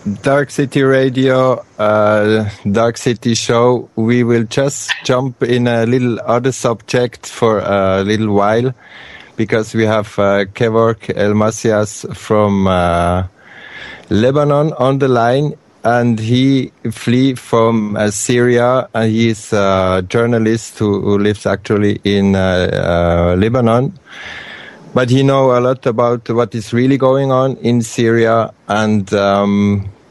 Dark City Radio, Dark City Show. We will just jump in a little other subject for a little while, because we have Kevork Emassian from Lebanon on the line, and he flee from Syria. And he is a journalist who lives actually in Lebanon. But he knows a lot about what is really going on in Syria. And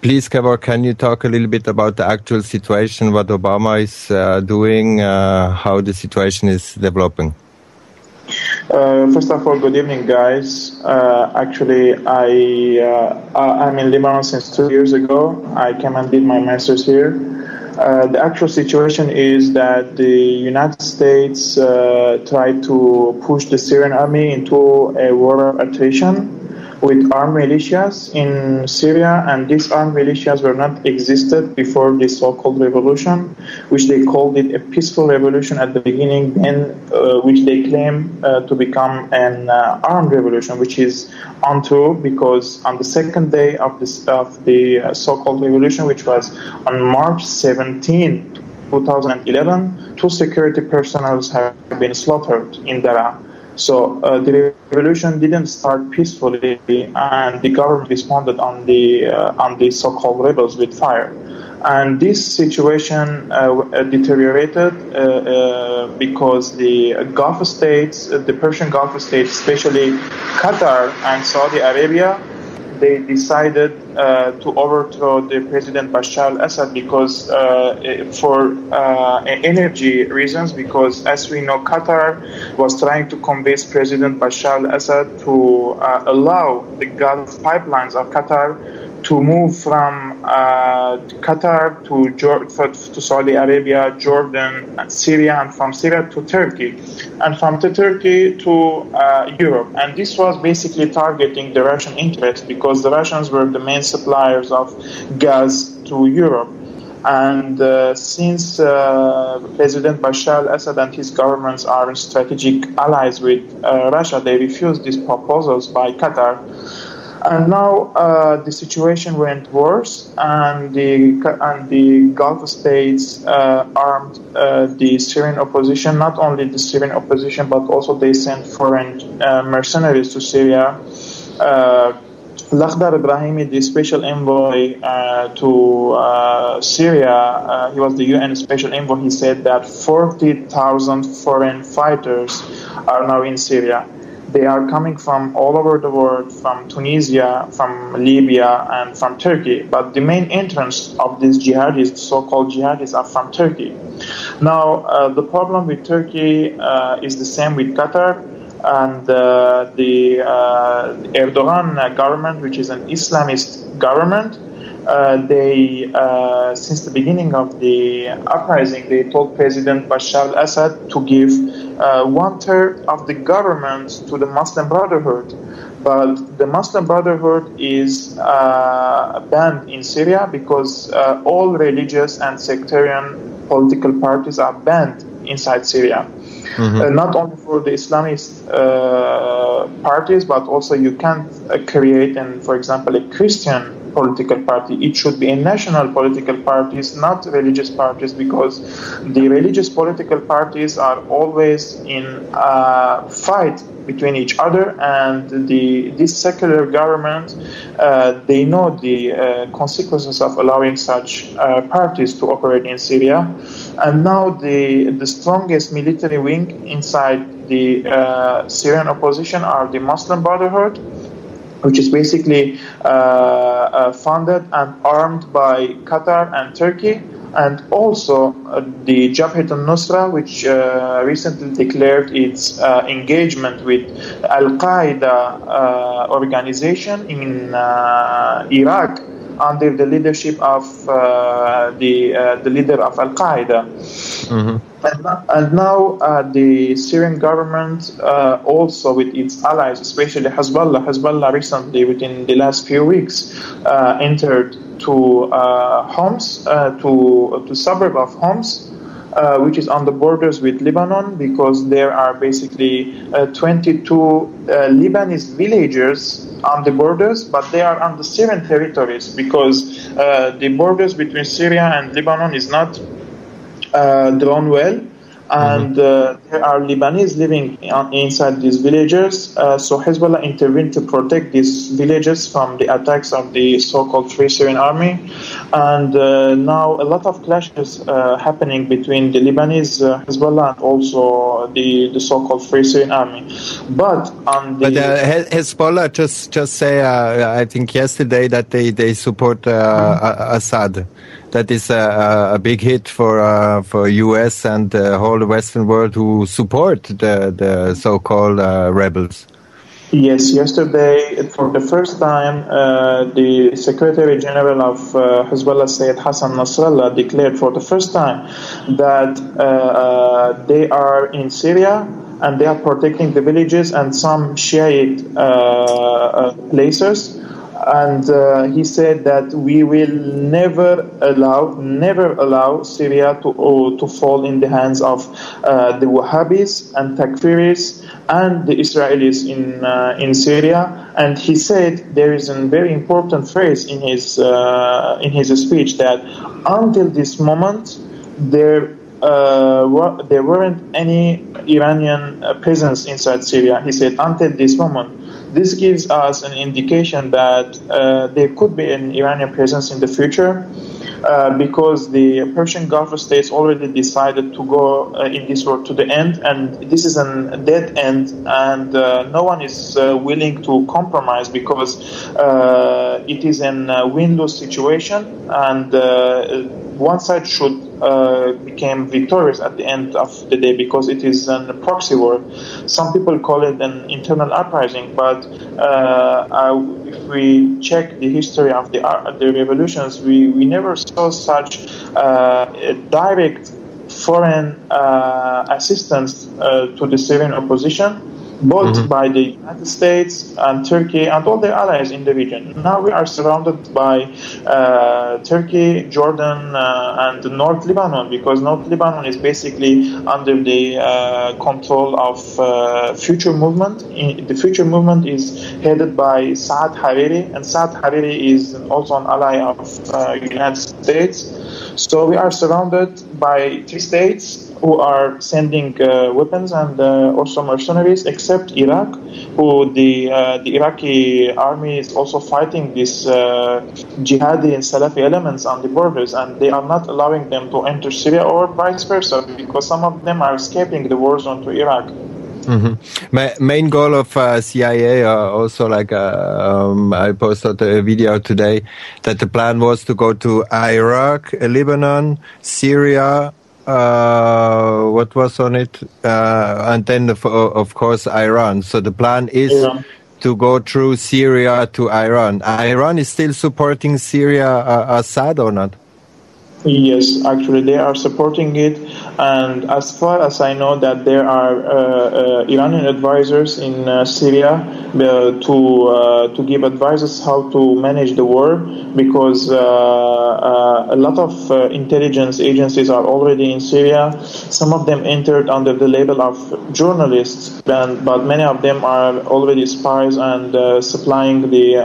please, Kevork, can you talk a little bit about the actual situation, what Obama is doing, how the situation is developing? First of all, good evening, guys. Actually, I'm in Lebanon since 2 years ago. I came and did my master's here. The actual situation is that the United States tried to push the Syrian army into a war of attrition with armed militias in Syria, and these armed militias were not existed before the so-called revolution, which they called it a peaceful revolution at the beginning, then which they claim to become an armed revolution, which is untrue, because on the second day of the so-called revolution, which was on March 17, 2011, 2 security personnel have been slaughtered in Daraa. So the revolution didn't start peacefully, and the government responded on the so-called rebels with fire. And this situation deteriorated because the Gulf states, the Persian Gulf states, especially Qatar and Saudi Arabia, they decided to overthrow the President Bashar al-Assad because for energy reasons, because as we know, Qatar was trying to convince President Bashar al-Assad to allow the Gulf pipelines of Qatar to move from Qatar to Saudi Arabia, Jordan, Syria, and from Syria to Turkey, and from Turkey to Europe. And this was basically targeting the Russian interests, because the Russians were the main suppliers of gas to Europe. And since President Bashar al-Assad and his governments are strategic allies with Russia, they refused these proposals by Qatar. And now the situation went worse, and the Gulf states armed the Syrian opposition. Not only the Syrian opposition, but also they sent foreign mercenaries to Syria. Lakhdar Ibrahimi, the special envoy to Syria, he was the UN special envoy. He said that 40,000 foreign fighters are now in Syria. They are coming from all over the world, from Tunisia, from Libya, and from Turkey. But the main entrance of these jihadists, so-called jihadists, are from Turkey. Now, the problem with Turkey is the same with Qatar. And the Erdogan government, which is an Islamist government, they since the beginning of the uprising, they told President Bashar al-Assad to give 1/3 of the government to the Muslim Brotherhood. But the Muslim Brotherhood is banned in Syria because all religious and sectarian political parties are banned inside Syria. Mm-hmm. Not only for the Islamist parties, but also you can't create, for example, a Christian political party. It should be a national political parties, not religious parties, because the religious political parties are always in fight between each other, and this secular government, they know the consequences of allowing such parties to operate in Syria. And now the strongest military wing inside the Syrian opposition are the Muslim Brotherhood, which is basically funded and armed by Qatar and Turkey, and also the Jabhat al-Nusra, which recently declared its engagement with Al-Qaeda organization in Iraq under the leadership of the leader of Al-Qaeda. Mm-hmm. And now the Syrian government also with its allies, especially Hezbollah recently, within the last few weeks, entered to Homs, to suburb of Homs, which is on the borders with Lebanon, because there are basically 22 Lebanese villagers on the borders, but they are on the Syrian territories, because the borders between Syria and Lebanon is not drawn well. And there are Lebanese living inside these villages. So Hezbollah intervened to protect these villages from the attacks of the so-called Free Syrian Army. And now a lot of clashes happening between the Lebanese Hezbollah and also the so-called Free Syrian Army. But on the Hezbollah just say I think yesterday that they support Assad. That is a big hit for US and the whole Western world who support the so-called rebels. Yes, yesterday, for the first time, the Secretary General of Hezbollah, Sayyid Hassan Nasrallah, declared for the first time that they are in Syria and they are protecting the villages and some Shiite places. And he said that we will never allow Syria to fall in the hands of the Wahhabis and Takfiris and the Israelis in Syria. And he said there is a very important phrase in his speech, that until this moment there weren't any Iranian presence inside Syria. He said until this moment. This gives us an indication that there could be an Iranian presence in the future, because the Persian Gulf states already decided to go in this war to the end, and this is a dead end, and no one is willing to compromise, because it is a win-lose situation, and one side should became victorious at the end of the day, because it is a proxy war. Some people call it an internal uprising, but if we check the history of the revolutions, we never saw such direct foreign assistance to the Syrian opposition, both by the United States and Turkey and all their allies in the region. Now we are surrounded by Turkey, Jordan, and North Lebanon, because North Lebanon is basically under the control of Future Movement. The Future Movement is headed by Saad Hariri, and Saad Hariri is also an ally of United States. So we are surrounded by 3 states who are sending weapons and also mercenaries, except Iraq, who the Iraqi army is also fighting these jihadi and Salafi elements on the borders, and they are not allowing them to enter Syria or vice versa, because some of them are escaping the war zone to Iraq. Main goal of CIA also, like I posted a video today, that the plan was to go to Iraq, Lebanon, Syria, what was on it, and then of course Iran. So the plan is to go through Syria to Iran. Iran is still supporting Syria, Assad, or not? Yes, actually they are supporting it, and as far as I know that there are Iranian advisors in Syria to give advices how to manage the war, because a lot of intelligence agencies are already in Syria. Some of them entered under the label of journalists, but many of them are already spies and supplying the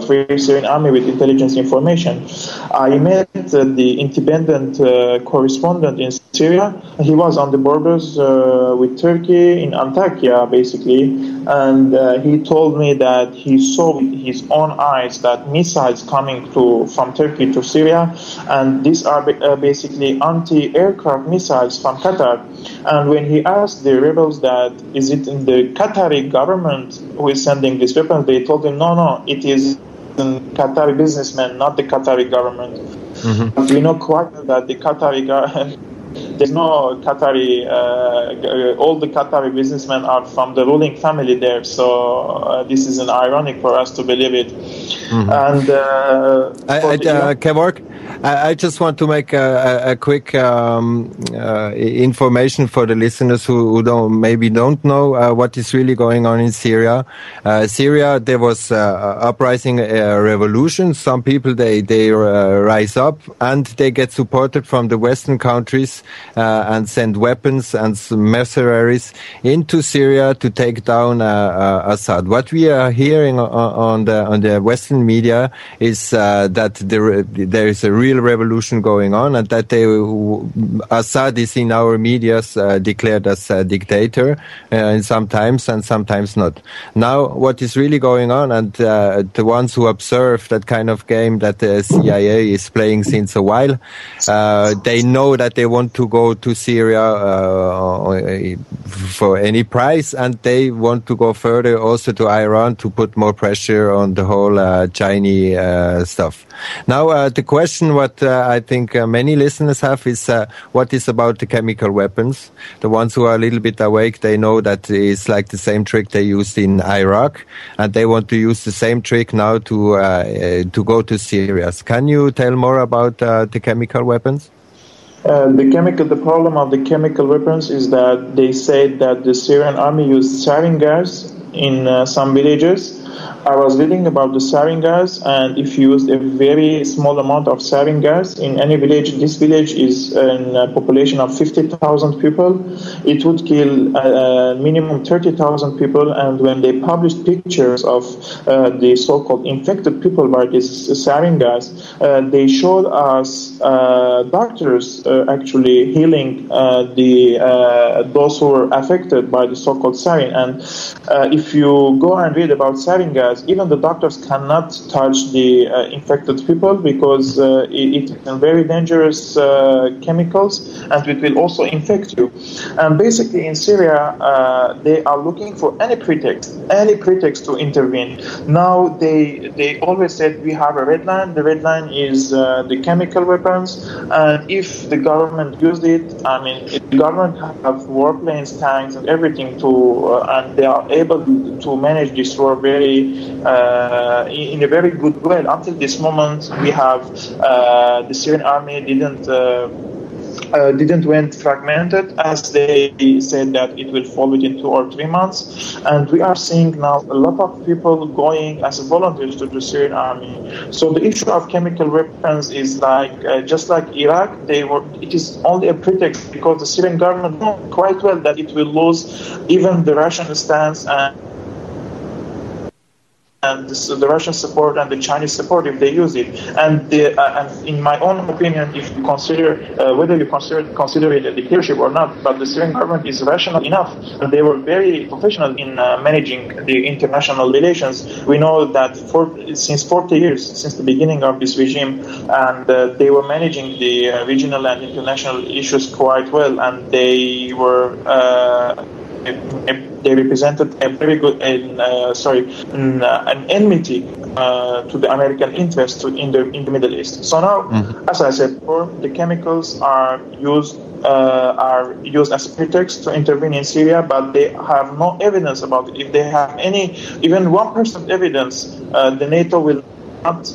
Free Syrian Army with intelligence information. I met the independent correspondent in Syria. He was on the borders with Turkey in Antakya, basically, and he told me that he saw with his own eyes that missiles coming from Turkey to Syria, and these are basically anti-aircraft missiles from Qatar. And when he asked the rebels that is it in the Qatari government who is sending these weapons, they told him no, it is the Qatari businessmen, not the Qatari government. But we know quite well that the Qatari there's no Qatari, all the Qatari businessmen are from the ruling family there, so this is ironic for us to believe it. And Kevork, I just want to make a quick information for the listeners who don't know what is really going on in Syria. Syria, there was uprising, revolution. Some people they rise up and they get supported from the Western countries and send weapons and some mercenaries into Syria to take down Assad. What we are hearing on the Western media is that there is a real revolution going on, and that Assad is in our medias declared as a dictator sometimes and sometimes not. Now, what is really going on, and the ones who observe that kind of game that the CIA is playing since a while, they know that they want to go to Syria for any price, and they want to go further also to Iran to put more pressure on the whole Chinese stuff. Now, the question what I think many listeners have is what is about the chemical weapons? The ones who are a little bit awake, they know that it's like the same trick they used in Iraq, and they want to use the same trick now to go to Syria. Can you tell more about the chemical weapons? The problem of the chemical weapons is that they said that the Syrian army used sarin gas in some villages. I was reading about the sarin gas, and if you used a very small amount of sarin gas in any village, this village is a population of 50,000 people, it would kill minimum 30,000 people. And when they published pictures of the so-called infected people by this sarin gas, they showed us doctors actually healing those who were affected by the so-called sarin. And if you go and read about sarin gas, even the doctors cannot touch the infected people because it is very dangerous chemicals, and it will also infect you. And basically in Syria, they are looking for any pretext to intervene. Now they always said we have a red line. The red line is the chemical weapons, and if the government used it, I mean, if the government have warplanes, tanks, and everything and they are able to manage this war in a very good way. Until this moment, we have the Syrian army didn't went fragmented, as they said that it will fall within 2 or 3 months, and we are seeing now a lot of people going as volunteers to the Syrian army. So the issue of chemical weapons is just like Iraq, it is only a pretext because the Syrian government knows quite well that it will lose even the Russian stance and the Russian support and the Chinese support if they use it. And in my own opinion, if you consider whether you consider it a dictatorship or not, but the Syrian government is rational enough, and they were very professional in managing the international relations. We know that since 40 years, since the beginning of this regime, and they were managing the regional and international issues quite well, and they were. They represented a very good, an enmity to the American interests in the Middle East. So now, as I said before, the chemicals are used as a pretext to intervene in Syria, but they have no evidence about it. If they have even 1% evidence, the NATO will not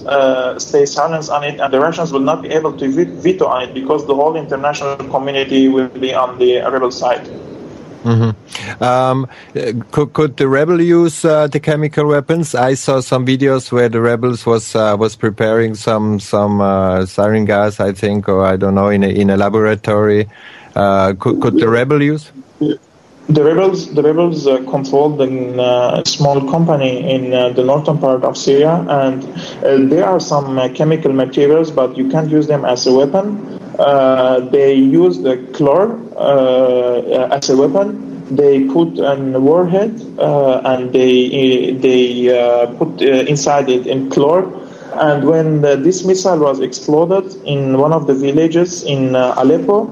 stay silent on it, and the Russians will not be able to veto on it because the whole international community will be on the rebel side. Could the rebel use the chemical weapons? I saw some videos where the rebels was preparing some sarin gas, I think, or I don't know, in a laboratory. Could the rebel use? The rebels controlled a small company in the northern part of Syria, and there are some chemical materials, but you can't use them as a weapon. They use the chlor as a weapon. They put a warhead and they put inside it in chlor. And when this missile was exploded in one of the villages in Aleppo,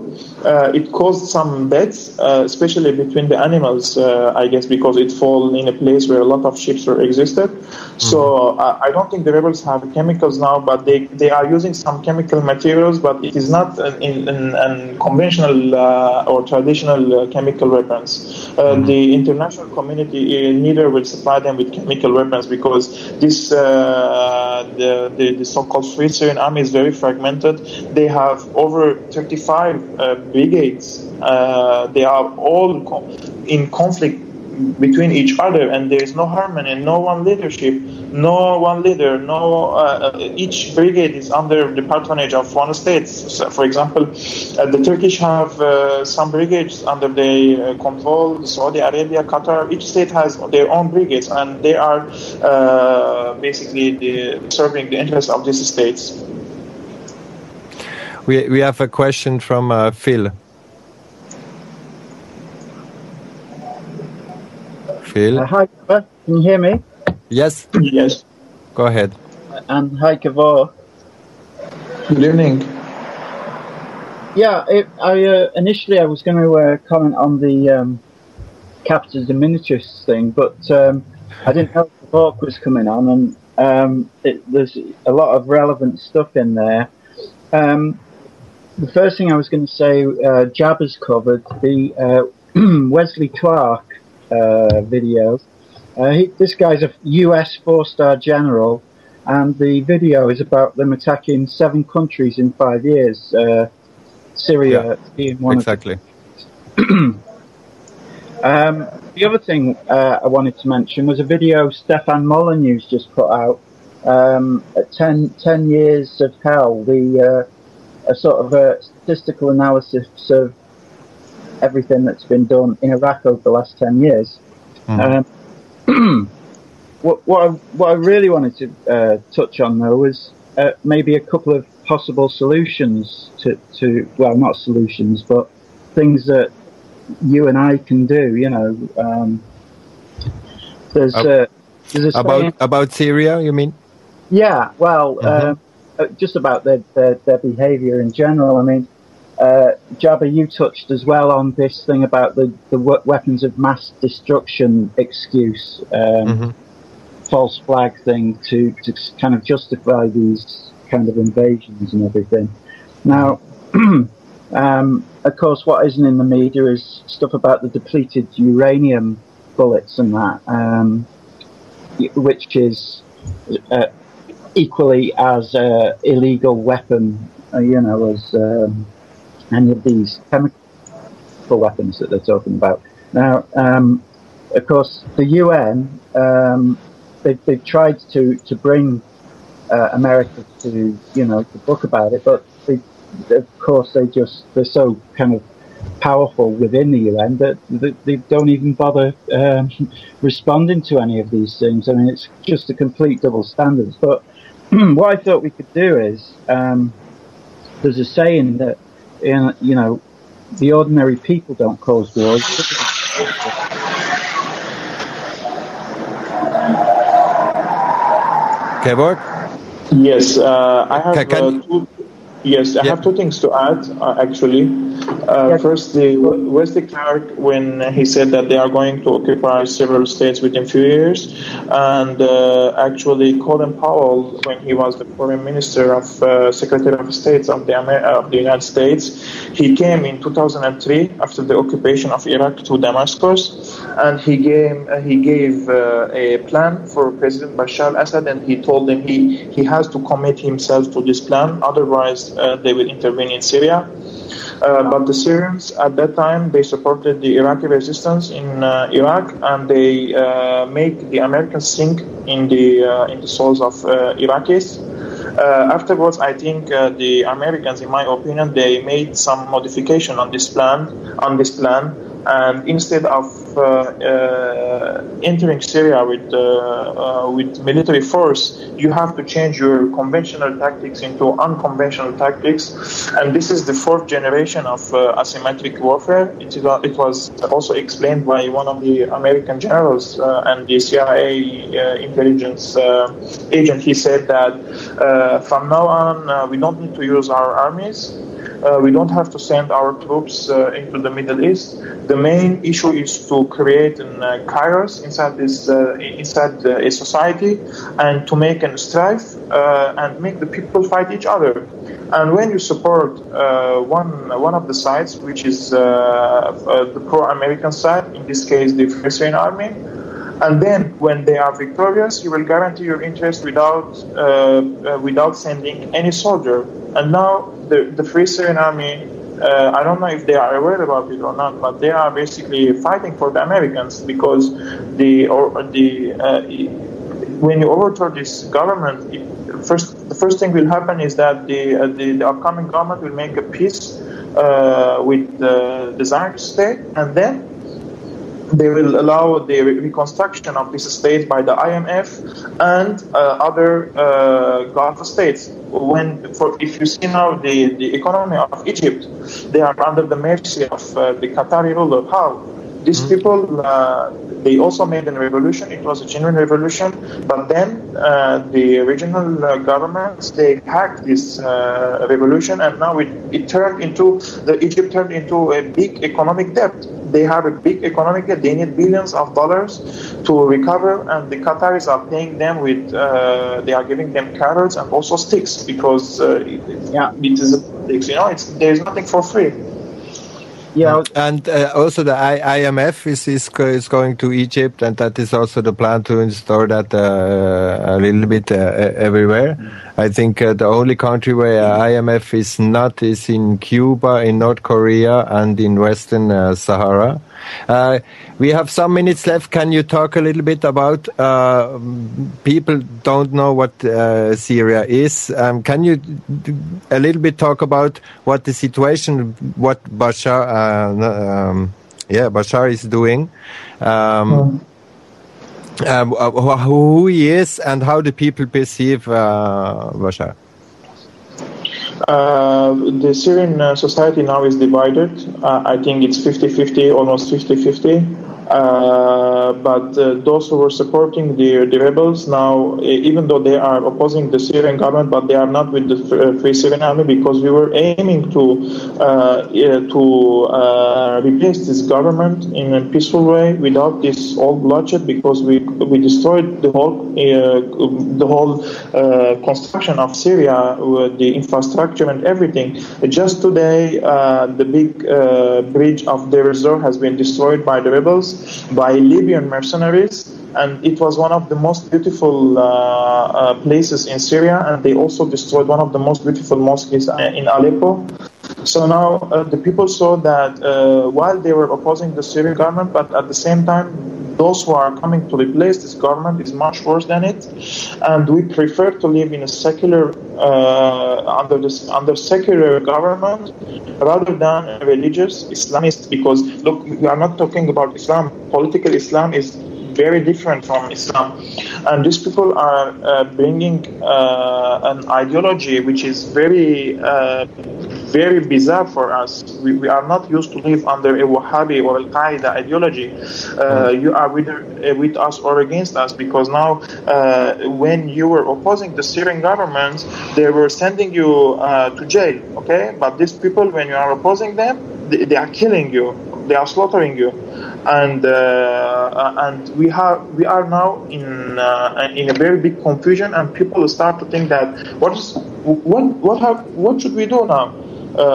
it caused some deaths, especially between the animals, I guess, because it fell in a place where a lot of ships were existed. So I don't think the rebels have chemicals now, but they are using some chemical materials, but it is not in conventional or traditional chemical weapons. The international community neither will supply them with chemical weapons because this the so-called Free Syrian Army is very fragmented. They have over 35 brigades. They are all in conflict between each other, and there is no harmony, no one leadership, no one leader, each brigade is under the patronage of one state. So, for example, the Turkish have some brigades under their control, Saudi Arabia, Qatar. Each state has their own brigades, and they are basically serving the interests of these states. We have a question from Phil. Phil? Hi, can you hear me? Yes. Yes. Go ahead. And hi, Kevork. Good evening. Yeah, initially I was going to comment on the capital diminutus thing, but I didn't know Kevork was coming on, and there's a lot of relevant stuff in there. The first thing I was going to say, Jabba's covered the Wesley Clark video. This guy's a US 4-star general, and the video is about them attacking 7 countries in 5 years. Syria being one exactly. of them. The other thing I wanted to mention was a video Stefan Molyneux's just put out. 10 years of hell, a sort of a statistical analysis of everything that's been done in Iraq over the last 10 years. What I really wanted to touch on, though, was maybe a couple of possible solutions to well, not solutions, but things that you and I can do. You know, there's a about Syria, you mean? Yeah, well, just about their behaviour in general. I mean, Jabba, you touched as well on this thing about the weapons of mass destruction excuse, false flag thing to kind of justify these kind of invasions and everything. Now, of course, what isn't in the media is stuff about the depleted uranium bullets and that, which is equally as illegal weapon, you know, as any of these chemical weapons that they're talking about. Now, of course, the UN, they've tried to bring America to, you know, to book about it, but of course they're so kind of powerful within the UN that they don't even bother responding to any of these things. I mean, it's just a complete double standards. But what I thought we could do is, there's a saying that, you know, the ordinary people don't cause wars. Kevork? Yes, I have I have 2 things to add, actually. First, Wesley Clark, when he said that they are going to occupy several states within few years, and actually Colin Powell, when he was the foreign minister of Secretary of State of the United States, he came in 2003 after the occupation of Iraq to Damascus, and he gave a plan for President Bashar al-Assad, and he told him he has to commit himself to this plan, otherwise they will intervene in Syria. But the Syrians at that time, they supported the Iraqi resistance in Iraq, and they made the Americans sink in the souls of Iraqis. Afterwards, I think the Americans, in my opinion, they made some modification on this plan, and instead of entering Syria with military force, you have to change your conventional tactics into unconventional tactics, and this is the 4th generation of asymmetric warfare. It was also explained by one of the American generals and the CIA intelligence agent. He said that from now on, we don't need to use our armies. We don't have to send our troops into the Middle East. The main issue is to create a chaos inside a society, and to make a strife and make the people fight each other. And when you support one of the sides, which is the pro-American side, in this case the Free Syrian Army, and then when they are victorious, you will guarantee your interest without sending any soldier. And now the Free Syrian Army I don't know if they are aware about it or not, but they are basically fighting for the Americans because when you overthrow this government, the first thing will happen is that the upcoming government will make a peace with the Zionist state, and then they will allow the reconstruction of this state by the IMF and other Gulf states. If you see now the economy of Egypt, they are under the mercy of the Qatari ruler. How? These people, they also made a revolution. It was a genuine revolution, but then the regional governments, they hacked this revolution, and now Egypt turned into a big economic debt. They have a big economic debt. They need billions of dollars to recover, and the Qataris are paying them with, they are giving them carrots and also sticks because it is there is nothing for free. Yeah, and also the IMF is going to Egypt, and that is also the plan to install that a little bit everywhere. I think the only country where IMF is not is in Cuba, in North Korea, and in Western Sahara. We have some minutes left. Can you talk a little bit about people don't know what Syria is? Can you a little bit talk about what the situation, what Bashar is doing, who he is, and how the people perceive Bashar? The Syrian society now is divided. I think it's 50-50, almost 50-50. But those who were supporting the rebels now, even though they are opposing the Syrian government, but they are not with the Free Syrian Army, because we were aiming to replace this government in a peaceful way without this all bloodshed, because we destroyed the whole construction of Syria, the infrastructure and everything. Just today, the big bridge of Deir ez-Zor has been destroyed by the rebels, by Libyan mercenaries, and it was one of the most beautiful places in Syria, and they also destroyed one of the most beautiful mosques in Aleppo. So now the people saw that while they were opposing the Syrian government, but at the same time, those who are coming to replace this government is much worse than it, and we prefer to live in a secular under secular government rather than a religious Islamist. Because look, we are not talking about Islam. Political Islam is very different from Islam, and these people are bringing an ideology which is very bizarre for us. We are not used to live under a Wahhabi or Al-Qaeda ideology. You are with us or against us, because now when you were opposing the Syrian government, they were sending you to jail, okay? But these people, when you are opposing them, they are killing you, they are slaughtering you. And we are now in a very big confusion, and people start to think that what should we do now?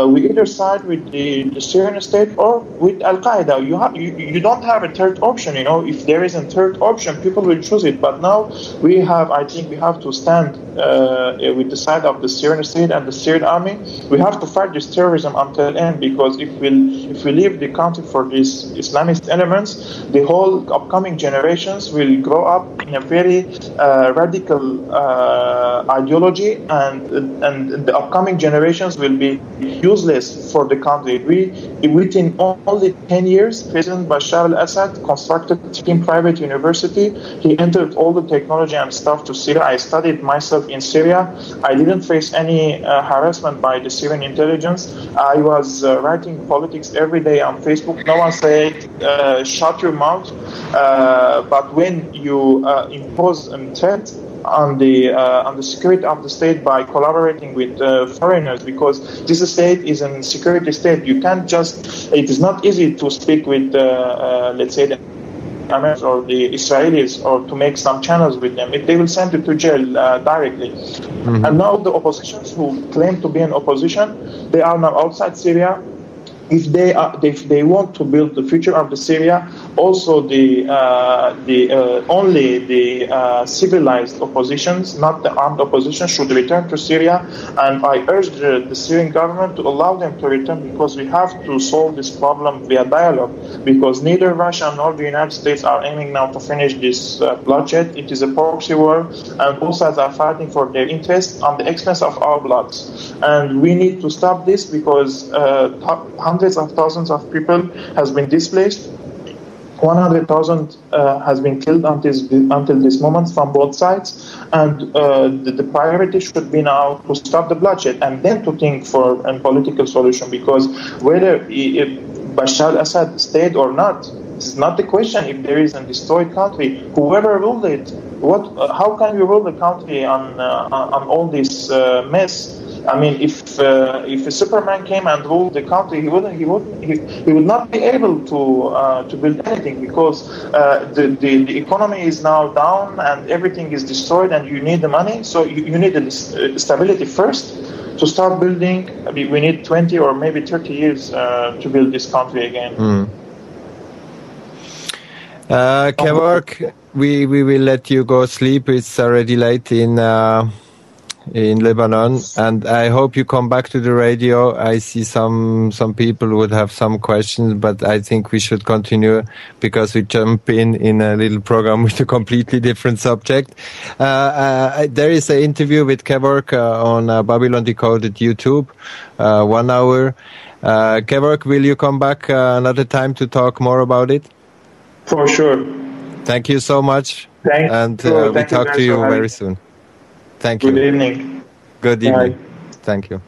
We either side with the Syrian state or with Al-Qaeda. You don't have a third option. You know, if there is a third option, people will choose it. But now I think we have to stand with the side of the Syrian state and the Syrian army. We have to fight this terrorism until the end, because if we leave the country for these Islamist elements, the whole upcoming generations will grow up in a very radical ideology, and the upcoming generations will be useless for the country. Within only 10 years, President Bashar al-Assad constructed a private university. He entered all the technology and stuff to Syria. I studied myself in Syria. I didn't face any harassment by the Syrian intelligence. I was writing politics every day on Facebook. No one said, shut your mouth. But when you impose a threat on the security of the state by collaborating with foreigners, because this state is a security state. You can't it is not easy to speak with, let's say, the Americans or the Israelis, or to make some channels with them. They will send you to jail directly. Mm-hmm. And now the oppositions who claim to be an opposition, they are now outside Syria. if they want to build the future of the Syria, also only the civilized oppositions, not the armed opposition, should return to Syria. And I urge the Syrian government to allow them to return, because we have to solve this problem via dialogue. Because neither Russia nor the United States are aiming now to finish this bloodshed. It is a proxy war, and both sides are fighting for their interests on the expense of our bloods. And we need to stop this, because hundreds of thousands of people has been displaced. 100,000 has been killed until this moment from both sides, and the priority should be now to stop the bloodshed and then to think for a political solution. Because whether Bashar al-Assad stayed or not, this is not the question. If there is a destroyed country, whoever ruled it, how can you rule the country on all this mess? I mean, if a Superman came and ruled the country, he would not be able to build anything, because the economy is now down and everything is destroyed, and you need the money. So you need the stability first to start building. We need 20 or maybe 30 years to build this country again. Kevork, we will let you go sleep. It's already late in Lebanon, and I hope you come back to the radio. I see some people would have some questions, but I think we should continue, because we jump in a little program with a completely different subject. There is an interview with Kevork on Babylon Decoded YouTube, 1 hour. Kevork, will you come back another time to talk more about it? For sure. Thank you so much. Thank we talk to you very soon. Thank you. Good evening. Good evening. Bye. Thank you.